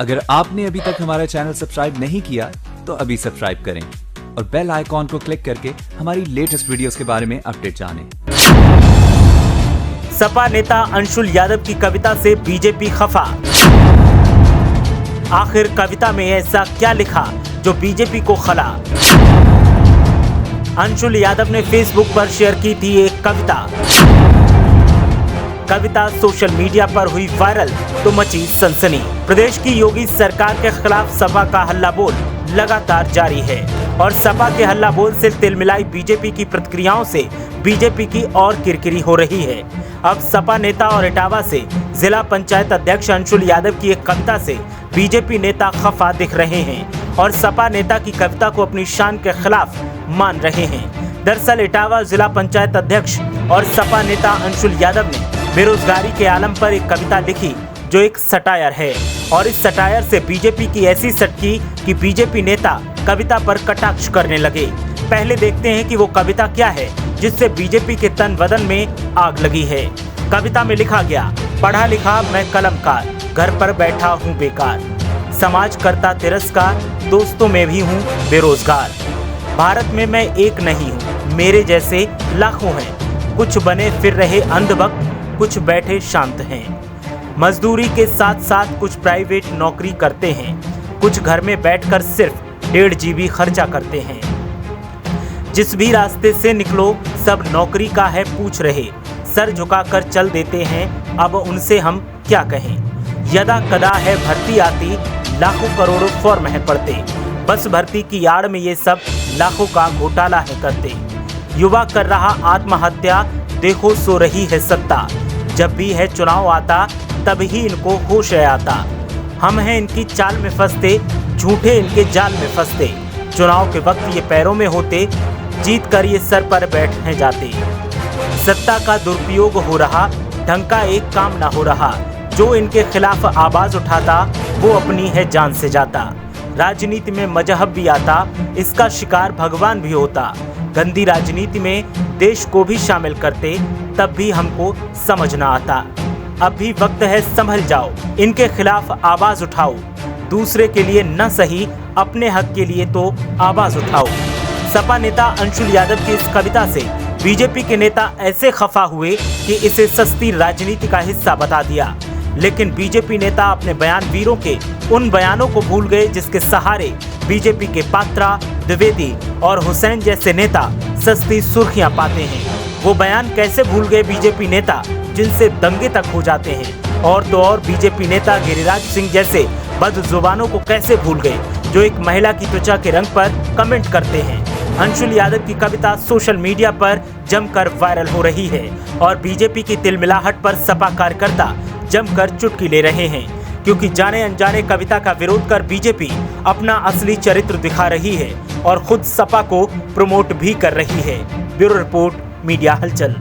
अगर आपने अभी तक हमारा चैनल सब्सक्राइब नहीं किया तो अभी सब्सक्राइब करें और बेल आइकॉन को क्लिक करके हमारी लेटेस्ट वीडियोस के बारे में अपडेट जानें। सपा नेता अंशुल यादव की कविता से बीजेपी खफा। आखिर कविता में ऐसा क्या लिखा जो बीजेपी को खला? अंशुल यादव ने फेसबुक पर शेयर की थी एक कविता सोशल मीडिया पर हुई वायरल तो मची सनसनी। प्रदेश की योगी सरकार के खिलाफ सपा का हल्ला बोल लगातार जारी है और सपा के हल्ला बोल से तिलमिलाई बीजेपी की प्रतिक्रियाओं से बीजेपी की और किरकिरी हो रही है। अब सपा नेता और इटावा से जिला पंचायत अध्यक्ष अंशुल यादव की एक कविता से बीजेपी नेता खफा दिख रहे हैं और सपा नेता की कविता को अपनी शान के खिलाफ मान रहे हैं। दरअसल इटावा जिला पंचायत अध्यक्ष और सपा नेता अंशुल यादव ने बेरोजगारी के आलम पर एक कविता लिखी जो एक सटायर है और इस सटायर से बीजेपी की ऐसी सटकी कि बीजेपी नेता कविता पर कटाक्ष करने लगे। पहले देखते हैं कि वो कविता क्या है जिससे बीजेपी के तन बदन में आग लगी है। कविता में लिखा गया, पढ़ा लिखा मैं कलमकार, घर पर बैठा हूँ बेकार, समाज करता तिरस्कार, दोस्तों में भी हूँ बेरोजगार। भारत में मैं एक नहीं हूँ, मेरे जैसे लाखों हैं, कुछ बने फिर रहे अंधभक्त, कुछ बैठे शांत हैं। मजदूरी के साथ साथ कुछ प्राइवेट नौकरी करते हैं, कुछ घर में बैठकर सिर्फ 1.5 GB खर्चा करते हैं। जिस भी रास्ते से निकलो सब नौकरी का है पूछ रहे, सर झुकाकर चल देते हैं, अब उनसे हम क्या कहें। यदा कदा है भर्ती आती, लाखों करोड़ों फॉर्म है पड़ते, बस भर्ती की आड़ में ये सब लाखों का घोटाला है करते। युवा कर रहा आत्महत्या, देखो सो रही है सत्ता, जब भी है चुनाव आता तब ही इनको होश आता। हम हैं इनकी चाल में फंसते, झूठे इनके जाल में फंसते, चुनाव के वक्त ये पैरों में होते, जीत कर ये सर पर बैठने जाते। सत्ता का दुरुपयोग हो रहा, ढंग का एक काम ना हो रहा, जो इनके खिलाफ आवाज उठाता वो अपनी है जान से जाता। राजनीति में मजहब भी आता, इसका शिकार भगवान भी होता। गंदी राजनीति में देश को भी शामिल करते, तब भी हमको समझ ना आता। अब भी वक्त है संभल जाओ, इनके खिलाफ आवाज उठाओ, दूसरे के लिए न सही अपने हक के लिए तो आवाज उठाओ। सपा नेता अंशुल यादव की इस कविता से बीजेपी के नेता ऐसे खफा हुए कि इसे सस्ती राजनीति का हिस्सा बता दिया। लेकिन बीजेपी नेता अपने बयान वीरों के उन बयानों को भूल गए जिसके सहारे बीजेपी के पात्रा, द्विवेदी और हुसैन जैसे नेता सस्ती सुर्खियां पाते हैं। वो बयान कैसे भूल गए बीजेपी नेता जिनसे दंगे तक हो जाते हैं, और तो और बीजेपी नेता गिरिराज सिंह जैसे बदजुबानों को कैसे भूल गए जो एक महिला की त्वचा के रंग पर कमेंट करते हैं। अंशुल यादव की कविता सोशल मीडिया पर जमकर वायरल हो रही है और बीजेपी की तिलमिलाहट पर सपा कार्यकर्ता जमकर चुटकी ले रहे हैं, क्योंकि जाने अनजाने कविता का विरोध कर बीजेपी अपना असली चरित्र दिखा रही है और खुद सपा को प्रमोट भी कर रही है। ब्यूरो रिपोर्ट, मीडिया हलचल।